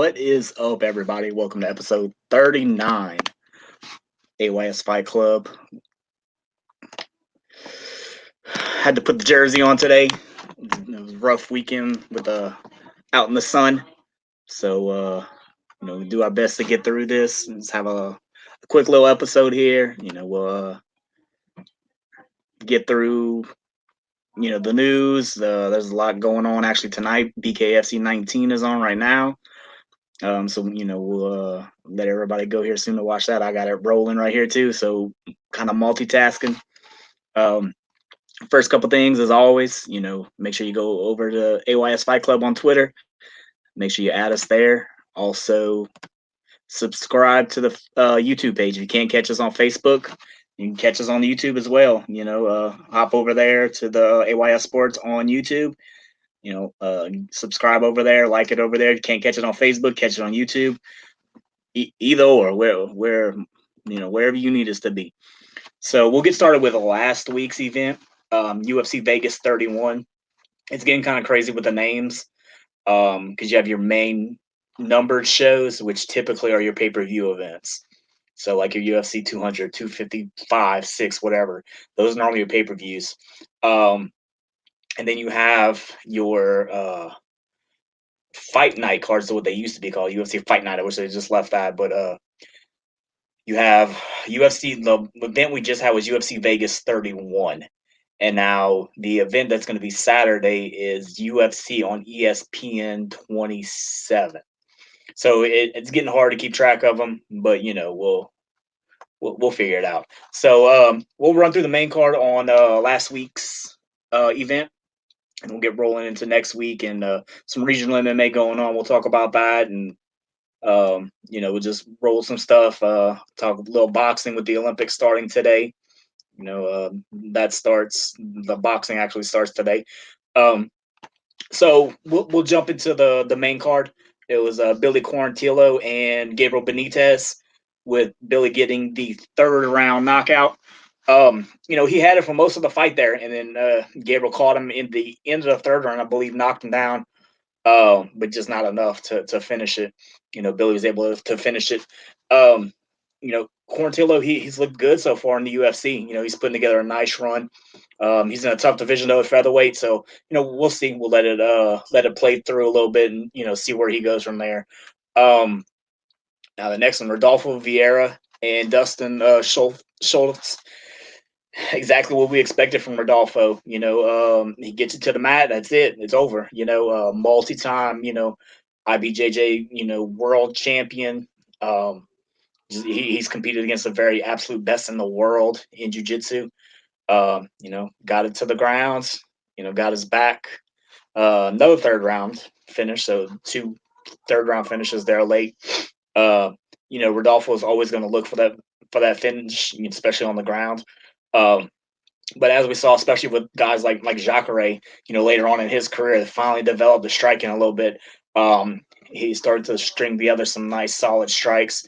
What is up, everybody? Welcome to episode 39, AYS Fight Club. Had to put the jersey on today. It was a rough weekend with out in the sun. So, we do our best to get through this. Let's have a quick little episode here. We'll get through, the news. There's a lot going on actually tonight. BKFC 19 is on right now. So we'll let everybody go here soon to watch that. I got it rolling right here too, so kind of multitasking. First couple things, as always, make sure you go over to AYS Fight Club on Twitter. Make sure you add us there. Also, subscribe to the YouTube page. If you can't catch us on Facebook, you can catch us on YouTube as well. Hop over there to the AYS Sports on YouTube. Subscribe over there, like it over there. You can't catch it on Facebook, catch it on YouTube. Either or, wherever you need us to be. So we'll get started with last week's event, UFC Vegas 31. It's getting kind of crazy with the names because you have your main numbered shows, which typically are your pay-per-view events. So like your UFC 200, 255, 6, whatever. Those are normally your pay-per-views. And then you have your fight night cards, is what they used to be called, UFC Fight Night. I wish they just left that, but you have UFC. The event we just had was UFC Vegas 31, and now the event that's going to be Saturday is UFC on ESPN 27. So it's getting hard to keep track of them, but we'll figure it out. So we'll run through the main card on last week's event. And we'll get rolling into next week and some regional MMA going on. We'll talk about that, and we'll just roll some stuff. Talk a little boxing with the Olympics starting today. That starts. The boxing actually starts today. So we'll jump into the main card. It was Billy Quarantillo and Gabriel Benitez, with Billy getting the third round knockout. He had it for most of the fight there, and then Gabriel caught him in the end of the third round, I believe, knocked him down, but just not enough to finish it. Billy was able to finish it. Quarantillo, he's looked good so far in the UFC. He's putting together a nice run. He's in a tough division though at featherweight, so we'll see. We'll let it play through a little bit and see where he goes from there. Now the next one, Rodolfo Vieira and Dustin Schultz. Exactly what we expected from Rodolfo. He gets it to the mat. That's it. It's over. Multi-time, IBJJ, world champion. He's competed against the very absolute best in the world in jiu-jitsu. Got it to the ground, got his back. No third round finish. So 2 third round finishes there late. Rodolfo is always going to look for that finish, especially on the ground. But as we saw, especially with guys like Jacare, later on in his career, finally developed the striking a little bit. He started to string together some nice, solid strikes.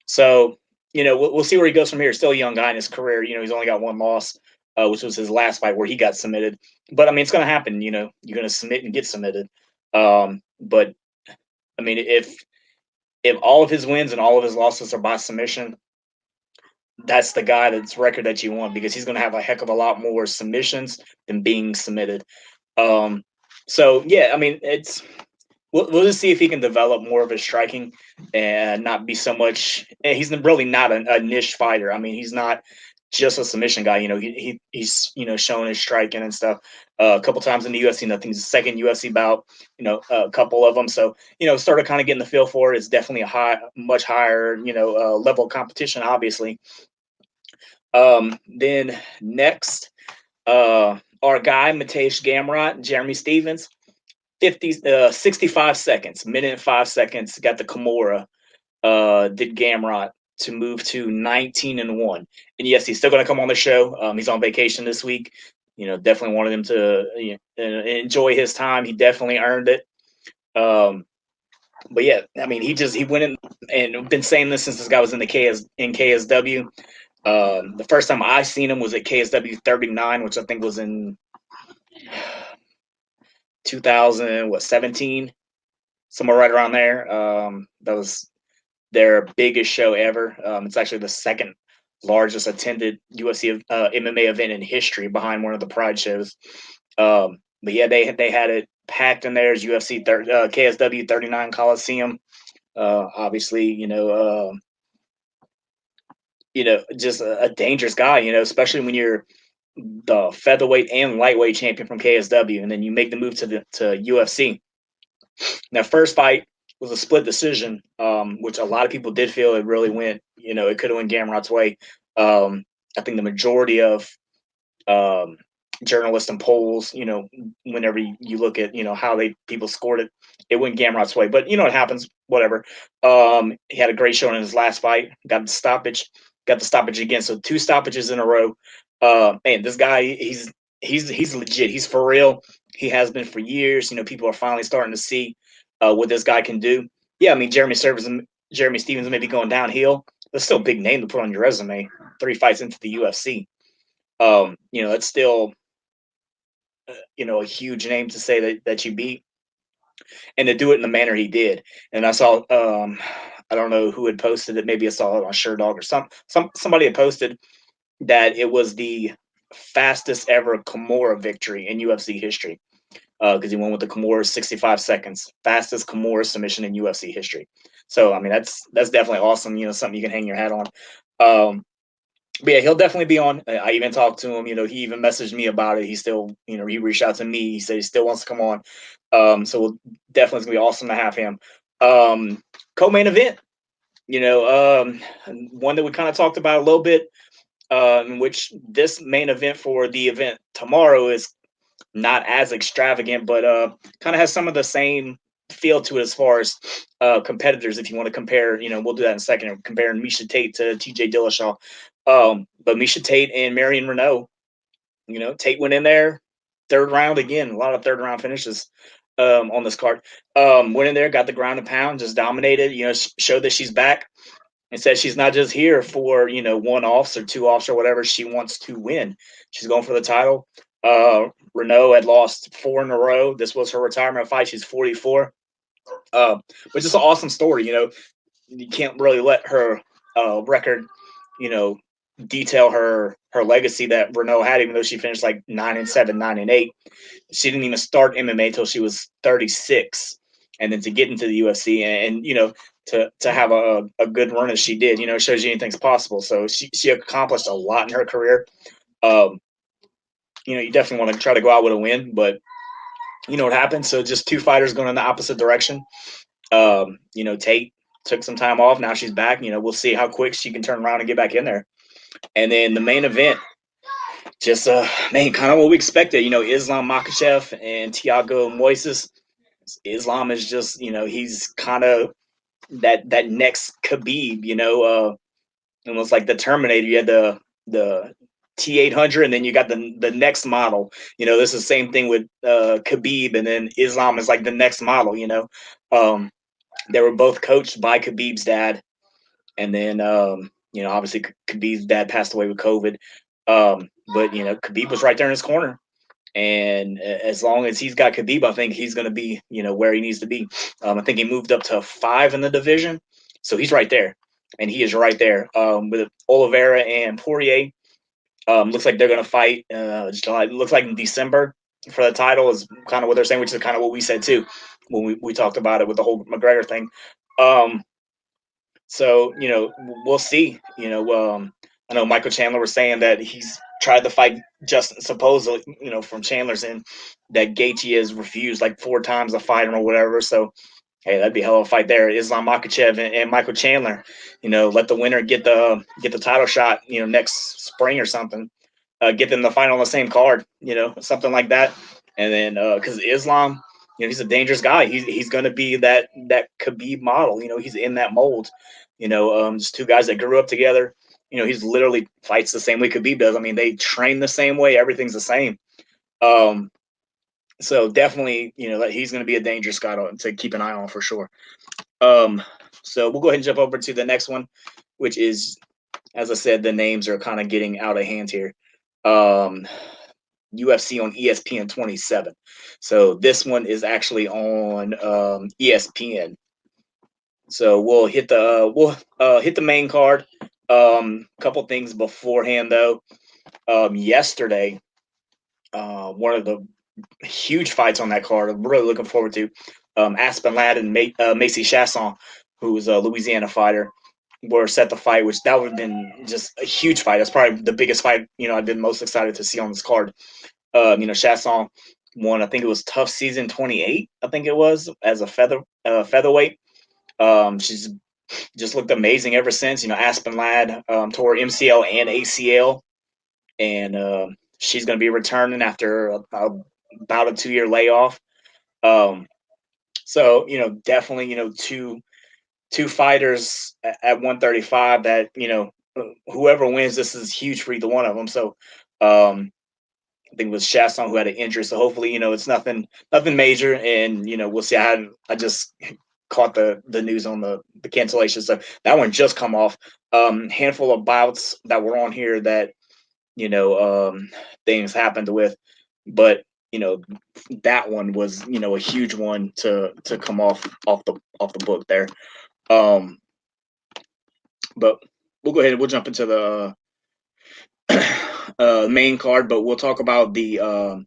So, we'll see where he goes from here. Still a young guy in his career. He's only got 1 loss, which was his last fight where he got submitted. But, it's going to happen. You're going to submit and get submitted. But, if all of his wins and all of his losses are by submission, that's the guy that's record that you want, because he's going to have a heck of a lot more submissions than being submitted. So yeah, we'll just see if he can develop more of his striking and not be so much. He's really not a niche fighter. He's not just a submission guy. He's showing his striking and stuff a couple times in the UFC. Nothing's his second UFC bout. A couple of them. So started kind of getting the feel for it. It's definitely much higher level of competition, obviously. Then next, our guy Mateusz Gamrot, Jeremy Stevens, 65 seconds, minute and 5 seconds, got the Kimura. Did Gamrot to move to 19-1. And yes, he's still going to come on the show. He's on vacation this week. Definitely wanted him to enjoy his time. He definitely earned it. But yeah, he went in, and been saying this since this guy was in KSW. The first time I seen him was at KSW 39, which I think was in 2017. somewhere right around there. That was their biggest show ever. It's actually the second largest attended UFC MMA event in history, behind one of the Pride shows. But yeah, they had it packed in there. As UFC KSW 39 Coliseum. Obviously, just a dangerous guy. Especially when you're the featherweight and lightweight champion from KSW, and then you make the move to UFC. That first fight was a split decision, which a lot of people did feel it really went. It could have went Gamrot's way. I think the majority of um, journalists and polls, whenever you look at how people scored it, it went Gamrot's way. But it happens. Whatever. He had a great showing in his last fight. Got the stoppage again. So 2 stoppages in a row. Man, this guy, he's legit. He's for real. He has been for years. People are finally starting to see what this guy can do. Yeah, I mean Jeremy Stevens may be going downhill. That's still a big name to put on your resume. 3 fights into the UFC. It's still a huge name to say that you beat, and to do it in the manner he did. And I saw, I don't know who had posted it. Maybe I saw it on SureDog or somebody had posted that it was the fastest ever Kimura victory in UFC history, because he won with the Kimura 65 seconds, fastest Kimura submission in UFC history. So I mean that's definitely awesome. Something you can hang your hat on. But yeah, he'll definitely be on. I even talked to him. He even messaged me about it. He still, he reached out to me. He said he still wants to come on. So definitely it's gonna be awesome to have him. Co-main event. One that we kind of talked about a little bit. In which this main event for the event tomorrow is not as extravagant, but kind of has some of the same feel to it as far as competitors. If you want to compare, we'll do that in a second. Comparing Miesha Tate to T.J. Dillashaw, but Miesha Tate and Marion Renault. Tate went in there, 3rd round again. A lot of 3rd round finishes on this card. Went in there, got the ground and pound, just dominated. Showed that she's back, and said she's not just here for 1-offs or 2-offs or whatever. She wants to win. She's going for the title. Renault had lost 4 in a row. This was her retirement fight. She's 44. But just an awesome story. You can't really let her record, detail her legacy that Renault had, even though she finished like 9-7, 9-8. She didn't even start MMA until she was 36, and then to get into the UFC and to have a good run as she did, shows you anything's possible. So she accomplished a lot in her career. You definitely want to try to go out with a win, but you know what happened. So just 2 fighters going in the opposite direction. Tate took some time off. Now she's back. We'll see how quick she can turn around and get back in there. And then the main event, just kind of what we expected. Islam Makhachev and Thiago Moises. Islam is just, he's kind of that next Khabib. Almost like the Terminator. You had the T800, and then you got the next model. This is the same thing with Khabib, and then Islam is like the next model. They were both coached by Khabib's dad, and then obviously Khabib's dad passed away with COVID. But Khabib was right there in his corner, and as long as he's got Khabib, I think he's going to be where he needs to be. I think he moved up to 5 in the division, so he's right there, and he is right there with Oliveira and Poirier. Looks like they're going to fight. Looks like in December for the title is kind of what they're saying, which is kind of what we said too when we talked about it with the whole McGregor thing. So we'll see. I know Michael Chandler was saying that he's tried to fight Justin, supposedly, from Chandler's end, that Gaethje has refused like 4 times to fight him or whatever. So hey, that'd be a hell of a fight there. Islam Makhachev and Michael Chandler. Let the winner get the title shot. Next spring or something. Get them the fight on the same card. Something like that. And then because Islam, he's a dangerous guy. He's going to be that Khabib model. He's in that mold. Just 2 guys that grew up together. He's literally fights the same way Khabib does. I mean, they train the same way. Everything's the same. So definitely, that he's going to be a dangerous guy to keep an eye on for sure. So we'll go ahead and jump over to the next one, which is, as I said, the names are kind of getting out of hand here. UFC on ESPN 27. So this one is actually on ESPN. So we'll hit the main card. Couple things beforehand though. Yesterday, one of the huge fights on that card. I'm really looking forward to. Aspen Ladd and Macy Chasson, who's a Louisiana fighter, were set to fight, which that would have been just a huge fight. That's probably the biggest fight I've been most excited to see on this card. Chasson won. I think it was Tough Season 28. I think it was as a featherweight. She's just looked amazing ever since. Aspen Ladd tore MCL and ACL, and she's going to be returning after about a 2-year layoff. So definitely two fighters at 135 that whoever wins, this is huge for either one of them. So I think it was Chasson who had an injury, so hopefully it's nothing major, and we'll see. I just caught the news on the cancellation, so that one just come off. Handful of bouts that were on here that things happened with, but that one was a huge one to come off the book there. But we'll go ahead and we'll jump into the main card, but we'll talk about the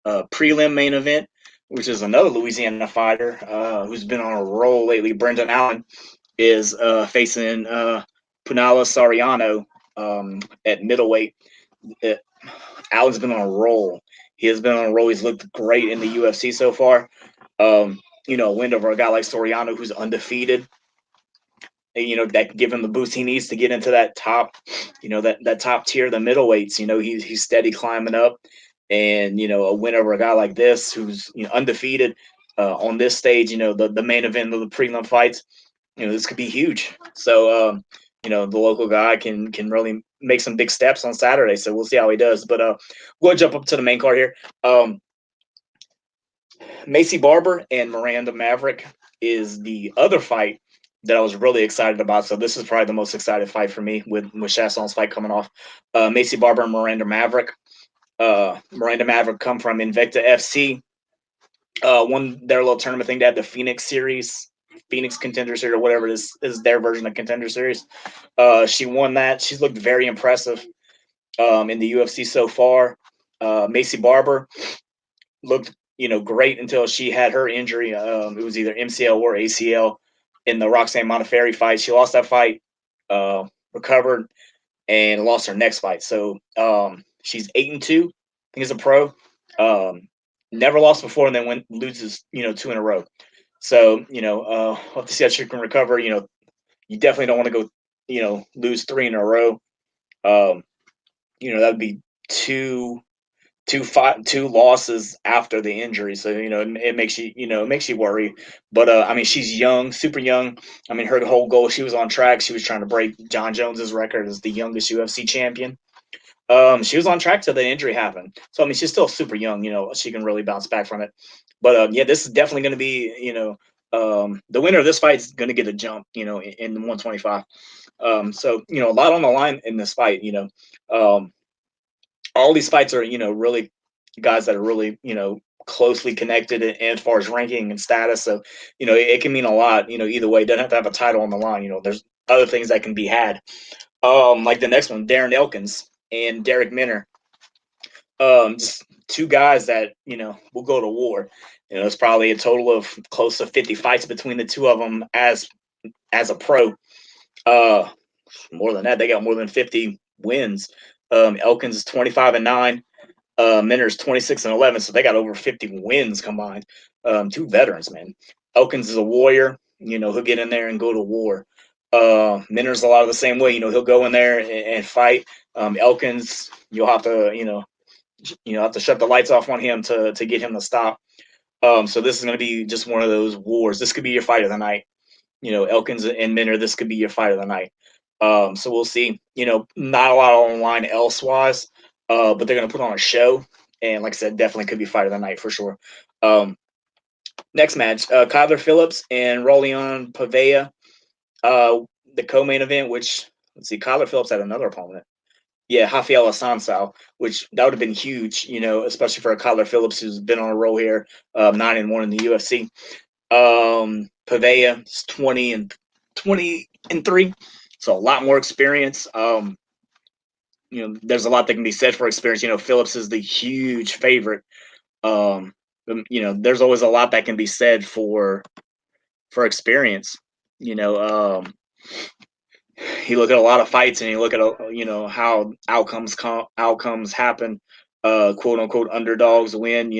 prelim main event, which is another Louisiana fighter who's been on a roll lately. Brendan Allen is facing Punala Sariano at middleweight. Allen's been on a roll. He has been on a roll. He's looked great in the UFC so far. A win over a guy like Soriano who's undefeated. And, that can give him the boost he needs to get into that top, that top tier, the middleweights. He's steady climbing up, and a win over a guy like this who's undefeated on this stage. The main event of the prelim fights. This could be huge. So the local guy can really make some big steps on Saturday. So we'll see how he does. But we'll jump up to the main card here. Macy Barber and Miranda Maverick is the other fight that I was really excited about. So this is probably the most excited fight for me with Chasson's fight coming off. Macy Barber and Miranda Maverick. Miranda Maverick come from Invicta FC. Won their little tournament thing. They had the Phoenix Contender Series, or whatever it is their version of Contender Series. She won that. She's looked very impressive in the UFC so far. Macy Barber looked great until she had her injury. It was either MCL or ACL in the Roxanne Modafferi fight. She lost that fight, recovered, and lost her next fight. So she's 8-2. I think as a pro. Never lost before, and then loses 2 in a row. So we'll have to see how she can recover. You definitely don't want to go lose 3 in a row. That would be two losses after the injury. So it makes you worry. But she's young, super young. Her whole goal, she was on track. She was trying to break John Jones's record as the youngest UFC champion. She was on track till the injury happened. So she's still super young. She can really bounce back from it. But this is definitely going to be the winner of this fight is going to get a jump. In the 125. So a lot on the line in this fight. All these fights are really guys that are really closely connected as far as ranking and status. So it can mean a lot. Either way, it doesn't have to have a title on the line. There's other things that can be had. Like the next one, Darren Elkins and Derek Minner. Just 2 guys that will go to war. It's probably a total of close to 50 fights between the 2 of them as a pro. More than that, they got more than 50 wins. Elkins is 25-9. Minner's 26-11, so they got over 50 wins combined. 2 veterans, man. Elkins is a warrior. He'll get in there and go to war. Minner's a lot of the same way. He'll go in there and fight. Elkins, you'll have to, have to shut the lights off on him to get him to stop. So this is going to be just one of those wars. This could be your fight of the night. Elkins and Minner, this could be your fight of the night. So we'll see. Not a lot on the line elsewise, but they're going to put on a show. And like I said, definitely could be fight of the night for sure. Next match, Kyler Phillips and Rolion Pavea. The co-main event, which, let's see, Kyler Phillips had another opponent. Yeah, Rafael Assunção, which that would have been huge, especially for a Kyler Phillips who's been on a roll here, 9-1 in the UFC. Pavea is 20-3, so a lot more experience. There's a lot that can be said for experience. Phillips is the huge favorite. There's always a lot that can be said for experience. You know, you look at a lot of fights and you look at how outcomes happen, quote unquote underdogs win,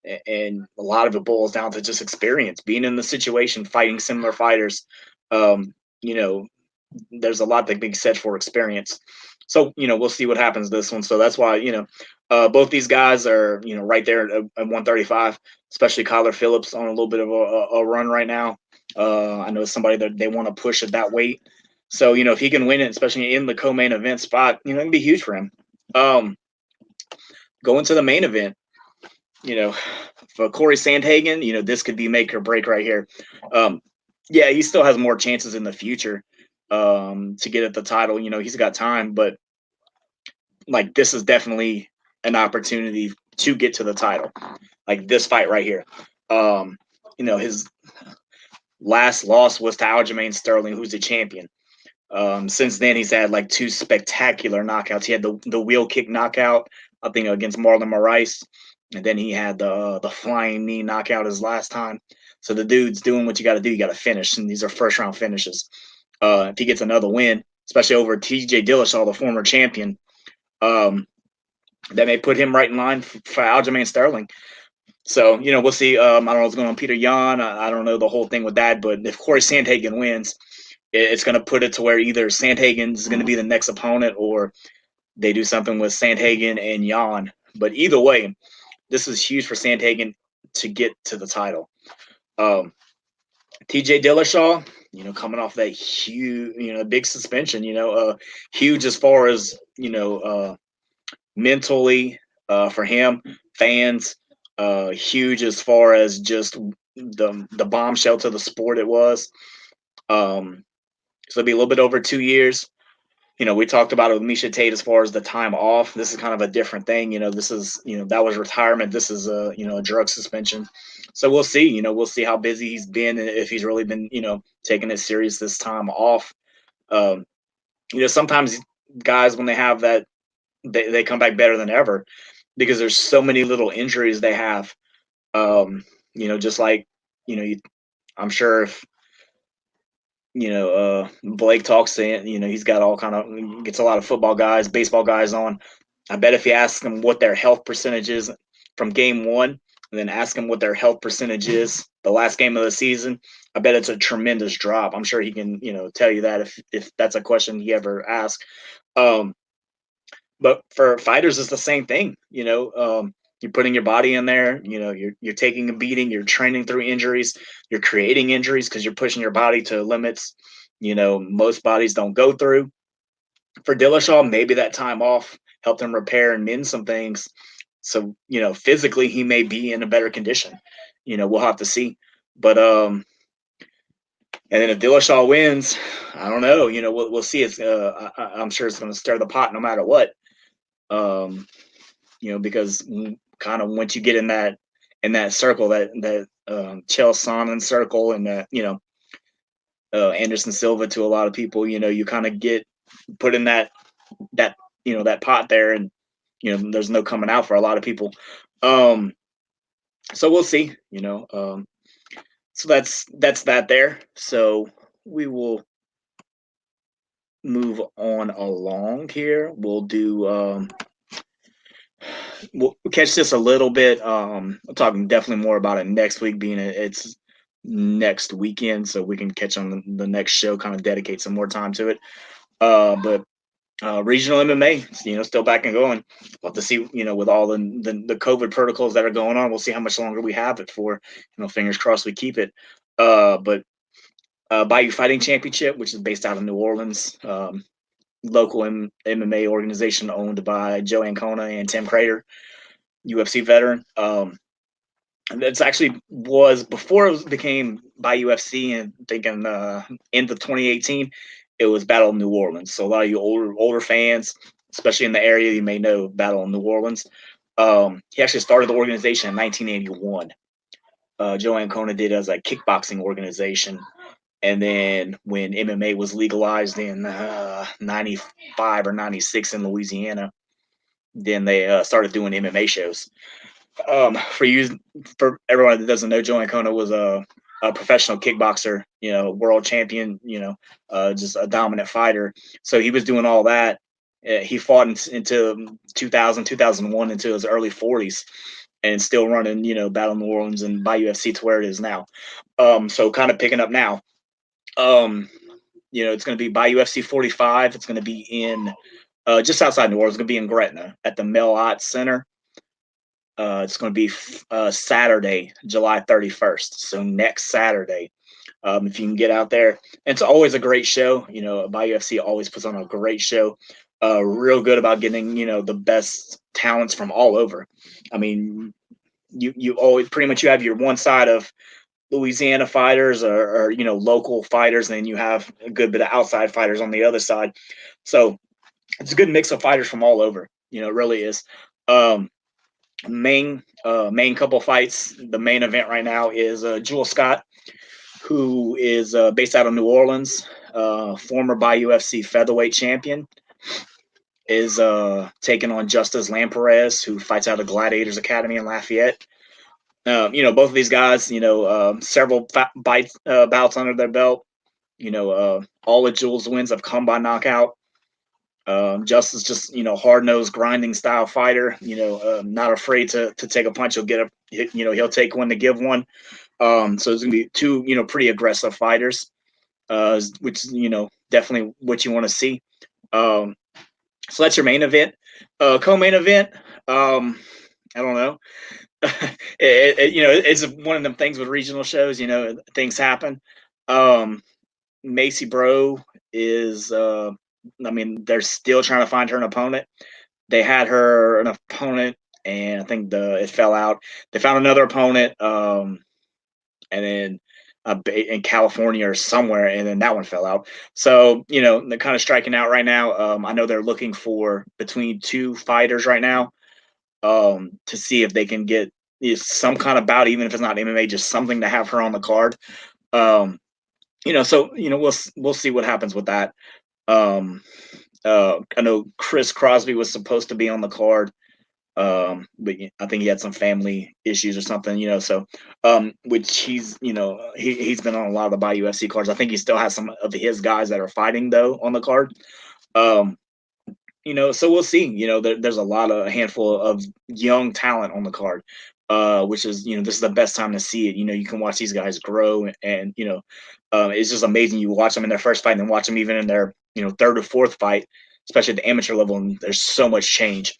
and a lot of it boils down to just experience, being in the situation, fighting similar fighters. um, you know there's a lot that can be said for experience. So we'll see what happens this one. So that's why both these guys are right there at 135, especially Kyler Phillips on a little bit of a run right now. I know somebody that they want to push at that weight. So if he can win it, especially in the co-main event spot, it can be huge for him. Going to the main event, for Corey Sandhagen, this could be make or break right here. Yeah, he still has more chances in the future to get at the title. He's got time, but like this is definitely an opportunity to get to the title. Like this fight right here. His last loss was to Aljamain Sterling, who's the champion. Since then, he's had like two spectacular knockouts. He had the wheel kick knockout, I think, against Marlon Moraes, and then he had the flying knee knockout his last time. So the dude's doing what you got to do. You got to finish, and these are first round finishes. If he gets another win, especially over T.J. Dillashaw, the former champion, that may put him right in line for Aljamain Sterling. So we'll see. I don't know what's going on, Peter Yan. I don't know the whole thing with that, but if Corey Sandhagen wins, it's going to put it to where either Sandhagen is going to be the next opponent or they do something with Sandhagen and Yan. But either way, this is huge for Sandhagen to get to the title. TJ Dillashaw, coming off that huge, big suspension, huge as far as, mentally for him, fans, huge as far as just the bombshell to the sport it was. So it'll be a little bit over 2 years. We talked about it with Misha Tate as far as the time off. This is kind of a different thing. This is, that was retirement. This is a drug suspension. So we'll see, we'll see how busy he's been and if he's really been, taking it serious this time off. Sometimes guys, when they have that, they come back better than ever because there's so many little injuries they have. Just like, I'm sure if, Blake talks to, he's got all kind of, gets a lot of football guys, baseball guys on. I bet if you ask them what their health percentage is from game one, and then ask them what their health percentage is the last game of the season, I bet it's a tremendous drop. I'm sure he can, tell you that if that's a question he ever asks. But for fighters, it's the same thing. You're putting your body in there. You're taking a beating. You're training through injuries. You're creating injuries because you're pushing your body to limits. Most bodies don't go through. For Dillashaw, maybe that time off helped him repair and mend some things. So physically, he may be in a better condition. We'll have to see. But and then if Dillashaw wins, I don't know. We'll see. It's I'm sure it's going to stir the pot no matter what. Because kind of once you get in that circle, that Chael Sonnen circle, and that Anderson Silva to a lot of people, you kind of get put in that that pot there, and there's no coming out for a lot of people. So we'll see. So that's that there. So we will move on along here. We'll do we'll catch this a little bit. I'm talking definitely more about it next week, being it's next weekend, so we can catch on the next show, kind of dedicate some more time to it. But regional MMA, still back and going. We'll have to see, with all the COVID protocols that are going on, we'll see how much longer we have it for. Fingers crossed we keep it. But Bayou Fighting Championship, which is based out of New Orleans, local MMA organization owned by Joe Ancona and Tim Crater, UFC veteran. That's actually was before it became Bayou UFC, and thinking end of 2018. it was Battle of New Orleans. So a lot of you older fans, especially in the area, you may know Battle of New Orleans. He actually started the organization in 1981. Joe Ancona did as a kickboxing organization. And then when MMA was legalized in 95 or 96 in Louisiana, then they started doing MMA shows. For everyone that doesn't know, Joe Ancona was a professional kickboxer, world champion, just a dominant fighter. So he was doing all that. He fought into 2000, 2001 into his early 40s and still running, Battle New Orleans and Bayou FC to where it is now. So kind of picking up now. It's going to be Bayou UFC 45. It's going to be in just outside New Orleans. It's going to be in Gretna at the Mel Ott Center. It's going to be Saturday, July 31st. So next Saturday, if you can get out there. And it's always a great show. Bayou UFC always puts on a great show. Real good about getting, the best talents from all over. I mean, you always pretty much you have your one side of Louisiana fighters or local fighters, and then you have a good bit of outside fighters on the other side. So it's a good mix of fighters from all over. It really is. Main couple fights. The main event right now is Jewel Scott, who is based out of New Orleans, former Bayou UFC featherweight champion, is taking on Justice Lamperez, who fights out of Gladiators Academy in Lafayette. Both of these guys, several bouts under their belt. All of Jewel's wins have come by knockout. Justice just, hard-nosed, grinding style fighter, not afraid to take a punch. He'll take one to give one. So it's going to be two, pretty aggressive fighters, which, definitely what you want to see. So that's your main event. Co-main event, I don't know. It's one of them things with regional shows, things happen. Macy Bro is, they're still trying to find her an opponent. They had her an opponent, and I think it fell out. They found another opponent, and then in California or somewhere, and then that one fell out. So, they're kind of striking out right now. I know they're looking for between two fighters right now, to see if they can get some kind of bout, even if it's not MMA, just something to have her on the card. So we'll see what happens with that. I know Chris Crosby was supposed to be on the card, but I think he had some family issues or something, so which he's he's been on a lot of the Bayou UFC cards. I think he still has some of his guys that are fighting though on the card. So we'll see. There's a handful of young talent on the card, which is, this is the best time to see it. You can watch these guys grow, and it's just amazing. You watch them in their first fight, and then watch them even in their third or fourth fight, especially at the amateur level. And there's so much change.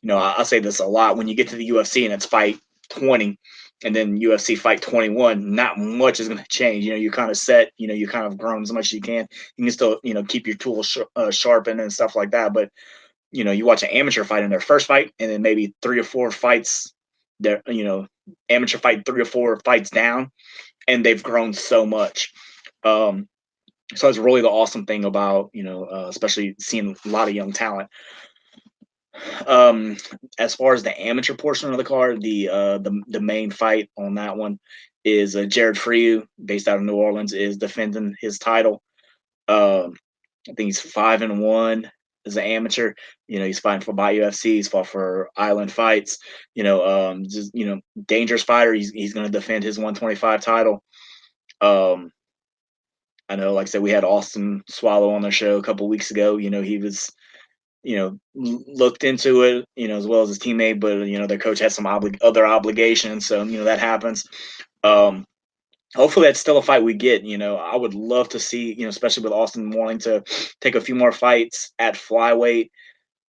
I say this a lot when you get to the UFC and it's fight 20, and then UFC fight 21. Not much is going to change. You kind of set. You kind of grown as much as you can. You can still keep your tools sharpened and stuff like that, but you watch an amateur fight in their first fight, and then maybe 3 or 4 fights, amateur fight 3 or 4 fights down, and they've grown so much. So that's really the awesome thing about, especially seeing a lot of young talent. As far as the amateur portion of the card, the main fight on that one is Jared Frew, based out of New Orleans, is defending his title. I think he's 5-1 as an amateur. He's fighting for Bayou UFC. He's fought for Island Fights. Dangerous fighter. He's going to defend his 125 title. I know, like I said, we had Austin Swallow on the show a couple weeks ago. He was, looked into it, as well as his teammate, but their coach had some other obligations, so that happens. Hopefully that's still a fight we get. I would love to see, especially with Austin wanting to take a few more fights at flyweight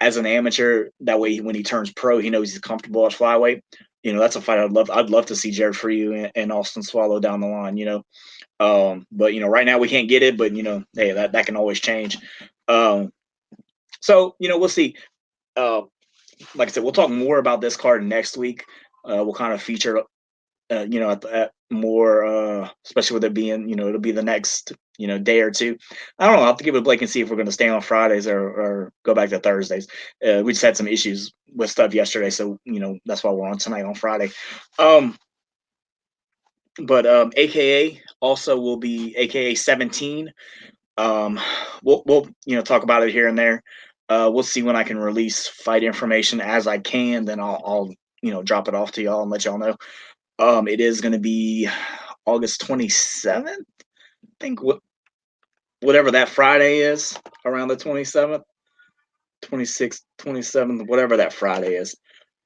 as an amateur. That way, when he turns pro, he knows he's comfortable at flyweight. That's a fight I'd love to see Jared Frew and Austin Swallow down the line. But right now we can't get it. But hey, that can always change. So we'll see. Like I said, we'll talk more about this card next week. We'll kind of feature at more, especially with it being, it'll be the next, day or two. I don't know. I'll have to give it a blink and see if we're going to stay on Fridays or go back to Thursdays. We just had some issues with stuff yesterday, so that's why we're on tonight on Friday. But AKA also will be AKA 17. Um, we'll talk about it here and there. We'll see when I can release fight information as I can. Then I'll drop it off to y'all and let y'all know. It is going to be August 27th. I think whatever that Friday is, around the 27th, 26th, 27th, whatever that Friday is.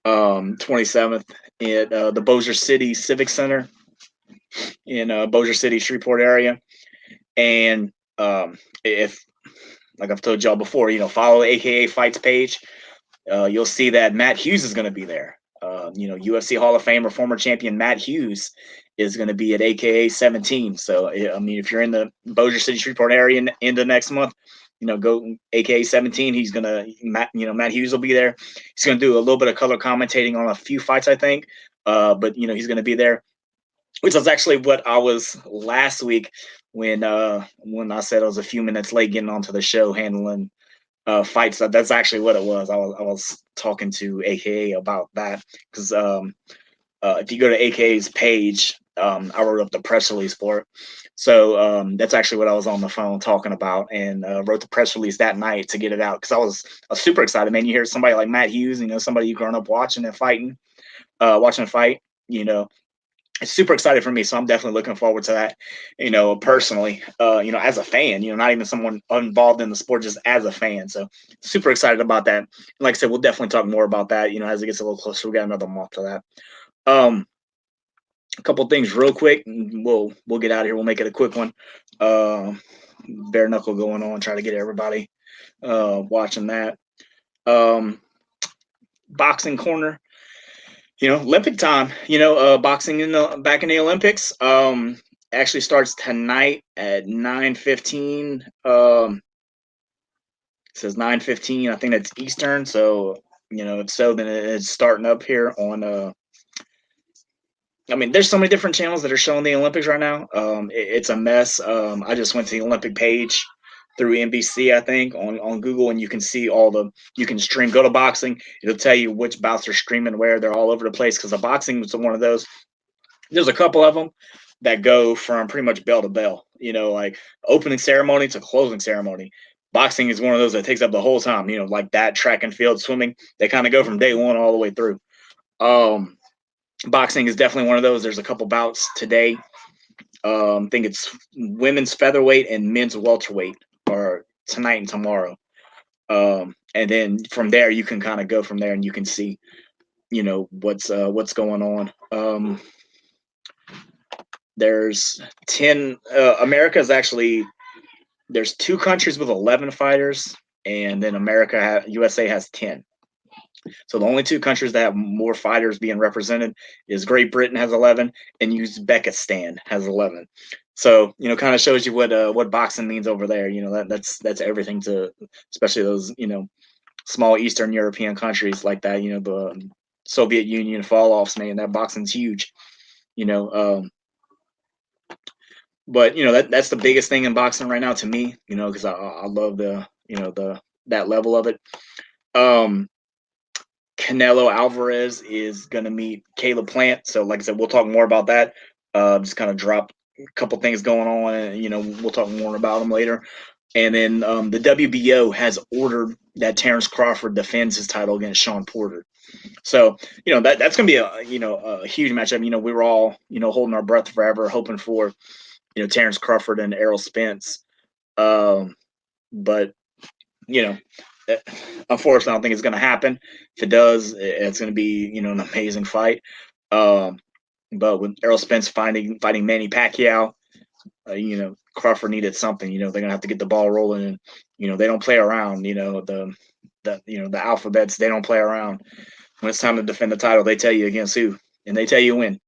27th at the Bossier City Civic Center in Bossier City, Shreveport area. And if, like I've told y'all before, follow the AKA Fights page. You'll see that Matt Hughes is going to be there. UFC Hall of Famer, former champion Matt Hughes is going to be at AKA 17. So, I mean, if you're in the Bossier City, Shreveport area into next month, go AKA 17. He's going to, Matt Hughes will be there. He's going to do a little bit of color commentating on a few fights, I think. But, he's going to be there, which was actually what I was last week when I said I was a few minutes late getting onto the show handling fights. That's actually what it was. I was talking to AKA about that because if you go to AKA's page, I wrote up the press release for it. So that's actually what I was on the phone talking about, and wrote the press release that night to get it out because I was super excited, man. You hear somebody like Matt Hughes, somebody you've grown up watching and fighting, watching a fight, it's super excited for me. So I'm definitely looking forward to that, personally, as a fan, not even someone involved in the sport, just as a fan. So super excited about that. And like I said, we'll definitely talk more about that, as it gets a little closer. We got another month to that. A couple things real quick, and we'll get out of here. We'll make it a quick one. Bare knuckle going on, try to get everybody watching that. Boxing corner. Olympic time. Boxing back in the Olympics. Actually starts tonight at 9:15. It says 9:15. I think that's Eastern. So if so, then it's starting up here on. I mean, there's so many different channels that are showing the Olympics right now. It's a mess. I just went to the Olympic page through NBC, I think, on Google, and you can see you can stream, go to boxing. It'll tell you which bouts are streaming where. They're all over the place because the boxing was one of those. There's a couple of them that go from pretty much bell to bell, like opening ceremony to closing ceremony. Boxing is one of those that takes up the whole time, like that, track and field, swimming. They kind of go from day one all the way through. Boxing is definitely one of those. There's a couple bouts today. I think it's women's featherweight and men's welterweight are tonight and tomorrow. And then from there, you can kind of go from there and you can see, what's going on. There's 10. America's actually, there's 2 countries with 11 fighters, and then USA has 10. So the only 2 countries that have more fighters being represented is Great Britain has 11 and Uzbekistan has 11. So kind of shows you what boxing means over there. That's everything to, especially those small Eastern European countries like that. The Soviet Union fall offs, man. That boxing's huge. But that's the biggest thing in boxing right now to me. Because I love that level of it. Canelo Alvarez is going to meet Caleb Plant. So, like I said, we'll talk more about that. Just kind of drop a couple things going on, and we'll talk more about them later. And then the WBO has ordered that Terrence Crawford defends his title against Sean Porter. So, that's going to be a huge matchup. We were all holding our breath forever, hoping for Terrence Crawford and Errol Spence. But unfortunately, I don't think it's going to happen. If it does, it's going to be an amazing fight. But with Errol Spence fighting Manny Pacquiao, Crawford needed something. They're going to have to get the ball rolling, and they don't play around. The alphabets, they don't play around. When it's time to defend the title, they tell you against who, and they tell you when,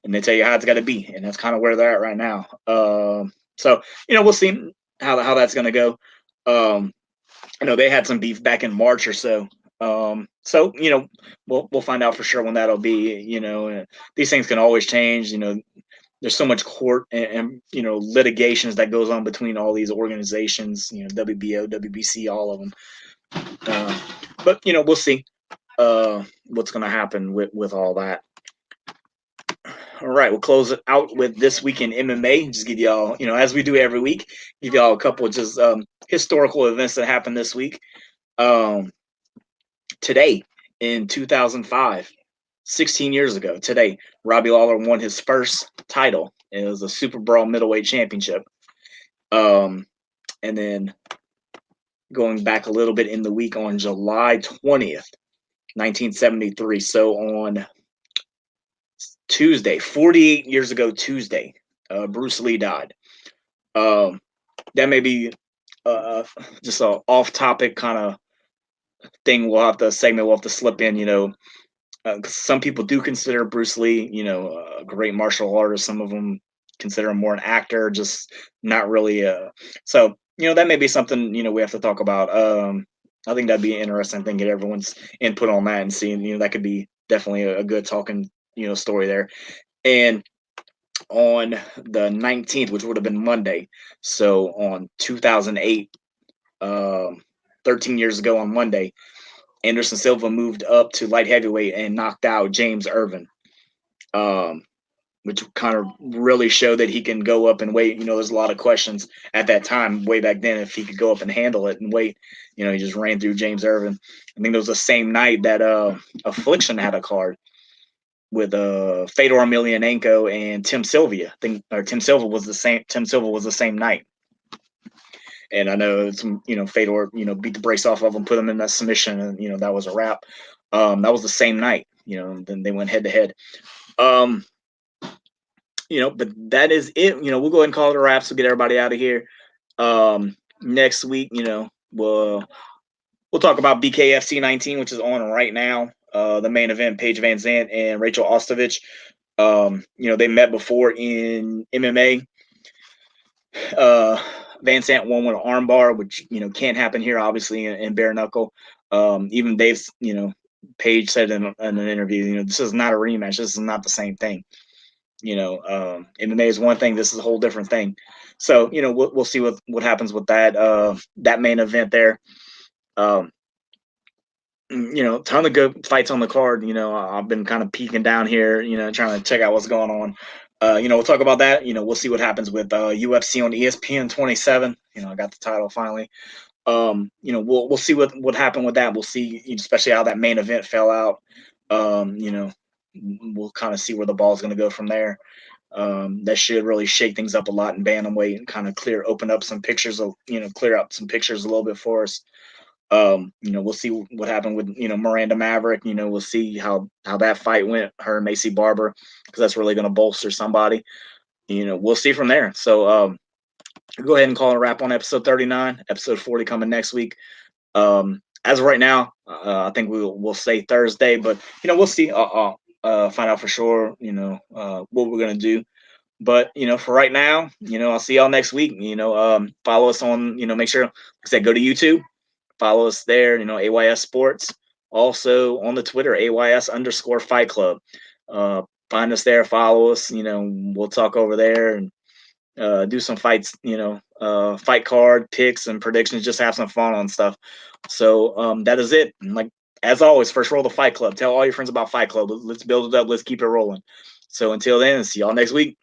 and they tell you how it's got to be, and that's kind of where they're at right now. So we'll see how that's going to go. They had some beef back in March or so So we'll find out for sure when that'll be. These things can always change. There's so much court and litigations that goes on between all these organizations. WBO, WBC, all of them. But we'll see what's going to happen with all that. All right, we'll close it out with this week in MMA. Just give y'all, as we do every week, give y'all a couple of just historical events that happened this week. Today, in 2005, 16 years ago, today, Robbie Lawler won his first title. It was a Super Brawl middleweight championship. And then going back a little bit in the week on July 20th, 1973. So on Tuesday, 48 years ago Tuesday, Bruce Lee died. That may be just an off-topic kind of thing. We'll have to slip in. Some people do consider Bruce Lee, a great martial artist. Some of them consider him more an actor, just not really. So that may be something we have to talk about. I think that'd be an interesting thing. Get everyone's input on that and seeing that could be definitely a good talking story there. And on the 19th, which would have been Monday, so on 2008, 13 years ago on Monday, Anderson Silva moved up to light heavyweight and knocked out James Irvin, which kind of really showed that he can go up and weight. There's a lot of questions at that time, way back then, if he could go up and handle it and weight. He just ran through James Irvin. I think it was the same night that Affliction had a card with Fedor Emelianenko and Tim Sylvia. Tim Silva was the same night. And I know Fedor, beat the brace off of him, put him in that submission, and that was a wrap. That was the same night, then they went head to head. But that is it. We'll go ahead and call it a wrap. So get everybody out of here. Next week, we'll talk about BKFC 19, which is on right now. The main event, Paige Van Zandt and Rachel Ostovich. They met before in MMA. Van Zandt won with an armbar, which can't happen here, obviously, in bare knuckle. Even Dave's, Paige said in an interview, this is not a rematch. This is not the same thing. MMA is one thing. This is a whole different thing. So we'll see what happens with that main event there. Ton of good fights on the card. I've been kind of peeking down here, trying to check out what's going on. We'll talk about that. We'll see what happens with UFC on ESPN 27. I got the title finally. We'll see what happened with that. We'll see, especially how that main event fell out. We'll kind of see where the ball's going to go from there. That should really shake things up a lot in bantamweight and kind of open up some pictures clear up some pictures a little bit for us. We'll see what happened with Miranda Maverick. We'll see how that fight went, her and Macy Barber, because that's really going to bolster somebody. We'll see from there. So go ahead and call it a wrap on episode 39. Episode 40 coming next week. As of right now, I think we'll say Thursday, but we'll see. Find out for sure. What we're gonna do. But for right now, I'll see y'all next week. Follow us on. Make sure, like I said, go to YouTube. Follow us there, AYS Sports. Also on the Twitter, AYS_Fight Club. Find us there, follow us. We'll talk over there and do some fights, fight card picks and predictions, just have some fun on stuff. So that is it. And like as always, first roll the Fight Club. Tell all your friends about Fight Club. Let's build it up. Let's keep it rolling. So until then, see y'all next week.